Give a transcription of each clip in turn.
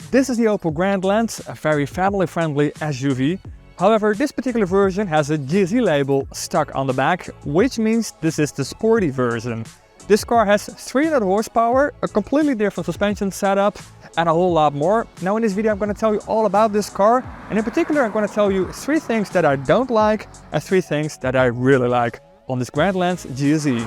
This is the Opel Grandland, a very family-friendly SUV. However, this particular version has a GSe label stuck on the back, which means this is the sporty version. This car has 300 horsepower, a completely different suspension setup, and a whole lot more. Now in this video I'm going to tell you all about this car, and in particular I'm going to tell you 3 things that I don't like and 3 things that I really like on this Grandland GSe.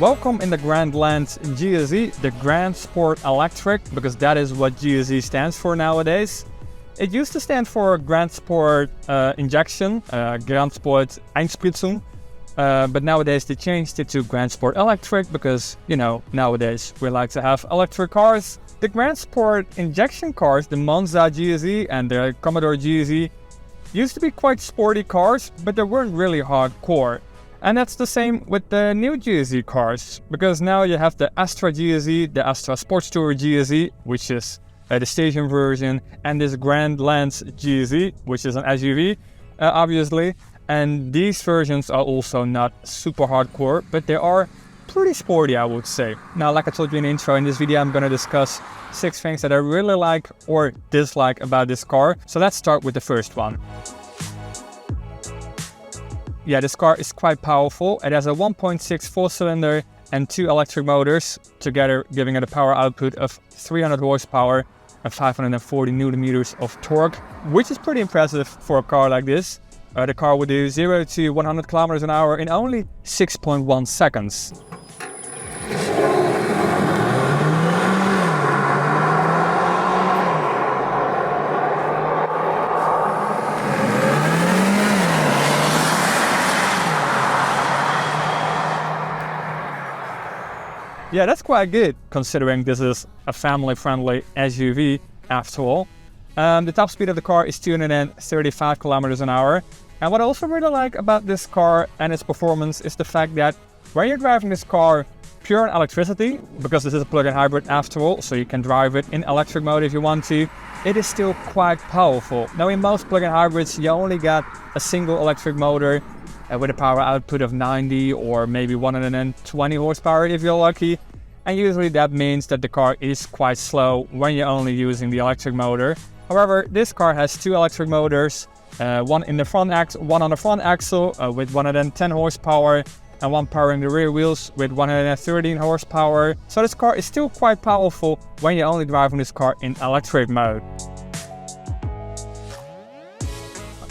Welcome in the Grandland GSe, the Grand Sport Electric, because that is what GSe stands for nowadays. It used to stand for Grand Sport Injection, Grand Sport Einspritzung, but nowadays they changed it to Grand Sport Electric because, you know, nowadays we like to have electric cars. The Grand Sport Injection cars, the Monza GSe and the Commodore GSe, used to be quite sporty cars, but they weren't really hardcore. And that's the same with the new GSe cars, because now you have the Astra GSe, the Astra Sports Tourer GSe, which is the station version, and this Grandland GSe, which is an SUV, obviously. And these versions are also not super hardcore, but they are pretty sporty, I would say. Now, like I told you in the intro, in this video I'm going to discuss 6 things that I really like or dislike about this car. So let's start with the first one. Yeah, this car is quite powerful. It has a 1.6 4-cylinder and 2 electric motors, together giving it a power output of 300 horsepower and 540 newton-meters of torque, which is pretty impressive for a car like this. The car will do 0 to 100 kilometers an hour in only 6.1 seconds. Yeah, that's quite good, considering this is a family-friendly SUV after all. The top speed of the car is 235 kilometers an hour. And what I also really like about this car and its performance is the fact that when you're driving this car pure on electricity, because this is a plug-in hybrid after all, so you can drive it in electric mode if you want to, it is still quite powerful. Now in most plug-in hybrids you only got a single electric motor with a power output of 90 or maybe 120 horsepower if you're lucky. And usually that means that the car is quite slow when you're only using the electric motor. However, this car has 2 electric motors, one on the front axle with 110 horsepower and one powering the rear wheels with 113 horsepower. So this car is still quite powerful when you're only driving this car in electric mode.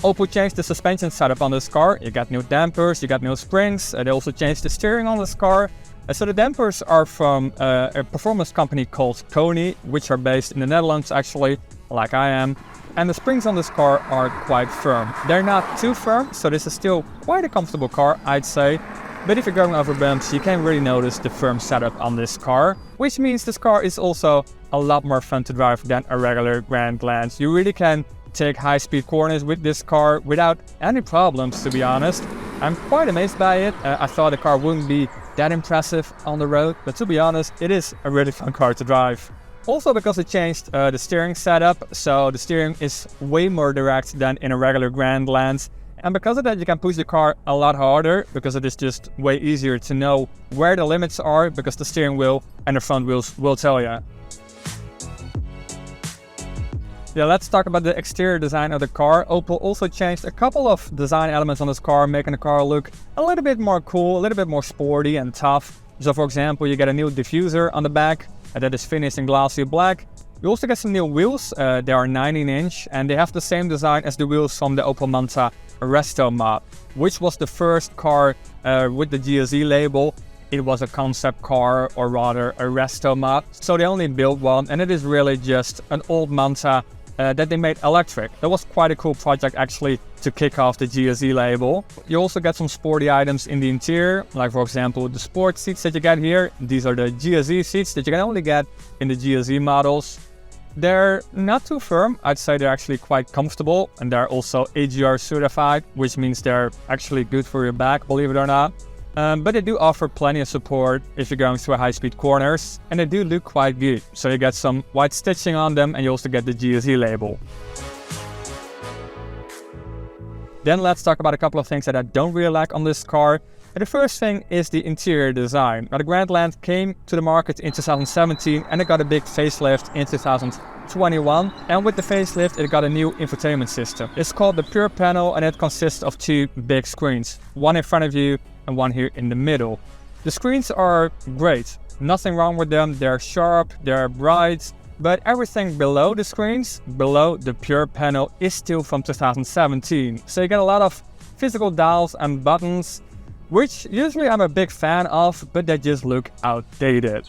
Opel changed the suspension setup on this car. You got new dampers, you got new springs. They also changed the steering on this car. So the dampers are from a performance company called Koni, which are based in the Netherlands actually, like I am. And the springs on this car are quite firm. They're not too firm, so this is still quite a comfortable car, I'd say. But if you're going over bumps, you can really notice the firm setup on this car, which means this car is also a lot more fun to drive than a regular Grandland. You really can take high-speed corners with this car without any problems, to be honest. I'm quite amazed by it. I thought the car wouldn't be that impressive on the road, but to be honest, it is a really fun car to drive. Also because it changed the steering setup, so the steering is way more direct than in a regular Grandland. And because of that, you can push the car a lot harder, because it is just way easier to know where the limits are, because the steering wheel and the front wheels will tell you. Yeah, let's talk about the exterior design of the car. Opel also changed a couple of design elements on this car, making the car look a little bit more cool, a little bit more sporty and tough. So for example, you get a new diffuser on the back that is finished in glossy black. You also get some new wheels. They are 19-inch and they have the same design as the wheels from the Opel Manta Resto mod, which was the first car with the GSe label. It was a concept car, or rather a resto mod. So they only built one, and it is really just an old Manta that they made electric. That was quite a cool project actually to kick off the GSe label. You also get some sporty items in the interior, like for example the sport seats that you get here. These are the GSe seats that you can only get in the GSe models. They're not too firm, I'd say they're actually quite comfortable, and they're also AGR certified, which means they're actually good for your back, believe it or not. But they do offer plenty of support if you're going through high-speed corners, and they do look quite good. So you get some white stitching on them, and you also get the GSe label. Then let's talk about a couple of things that I don't really like on this car. And the first thing is the interior design. Now, the Grandland came to the market in 2017 and it got a big facelift in 2021. And with the facelift, it got a new infotainment system. It's called the Pure Panel and it consists of two big screens, one in front of you and one here in the middle. The screens are great, nothing wrong with them. They're sharp, they're bright, but everything below the screens, below the Pure Panel, is still from 2017. So you get a lot of physical dials and buttons, which usually I'm a big fan of, but they just look outdated.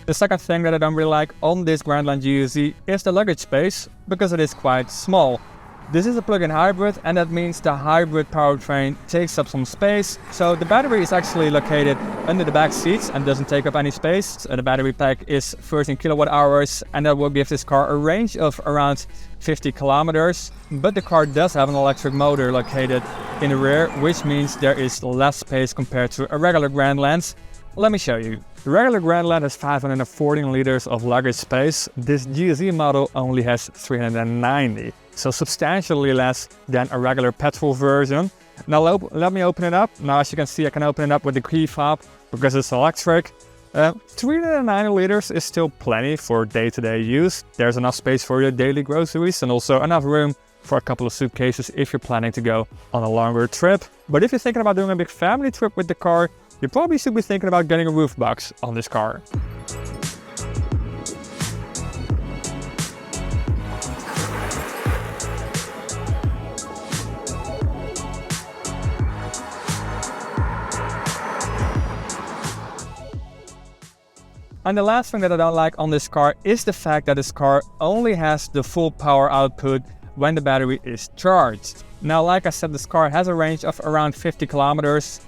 The second thing that I don't really like on this Grandland GSe is the luggage space, because it is quite small. This is a plug-in hybrid, and that means the hybrid powertrain takes up some space. So the battery is actually located under the back seats and doesn't take up any space. The battery pack is 13 kilowatt hours, and that will give this car a range of around 50 kilometers. But the car does have an electric motor located in the rear, which means there is less space compared to a regular Grandland. Let me show you. The regular Grandland has 514 liters of luggage space. This GSe model only has 390, so substantially less than a regular petrol version. Now let me open it up. Now, as you can see, I can open it up with the key fob because it's electric. 390 liters is still plenty for day-to-day use. There's enough space for your daily groceries and also enough room for a couple of suitcases if you're planning to go on a longer trip. But if you're thinking about doing a big family trip with the car, you probably should be thinking about getting a roof box on this car. And the last thing that I don't like on this car is the fact that this car only has the full power output when the battery is charged. Now, like I said, this car has a range of around 50 kilometers.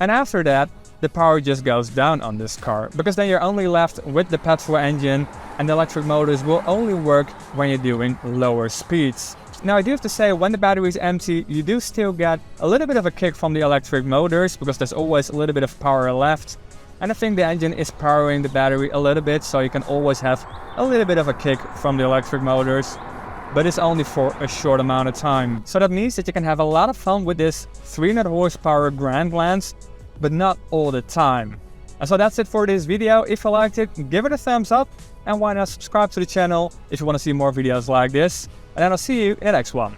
And after that, the power just goes down on this car, because then you're only left with the petrol engine, and the electric motors will only work when you're doing lower speeds. Now, I do have to say, when the battery is empty, you do still get a little bit of a kick from the electric motors, because there's always a little bit of power left. And I think the engine is powering the battery a little bit, so you can always have a little bit of a kick from the electric motors. But it's only for a short amount of time. So that means that you can have a lot of fun with this 300 horsepower Grandland, but not all the time. And so that's it for this video. If you liked it, give it a thumbs up, and why not subscribe to the channel if you want to see more videos like this. And then I'll see you in the next one.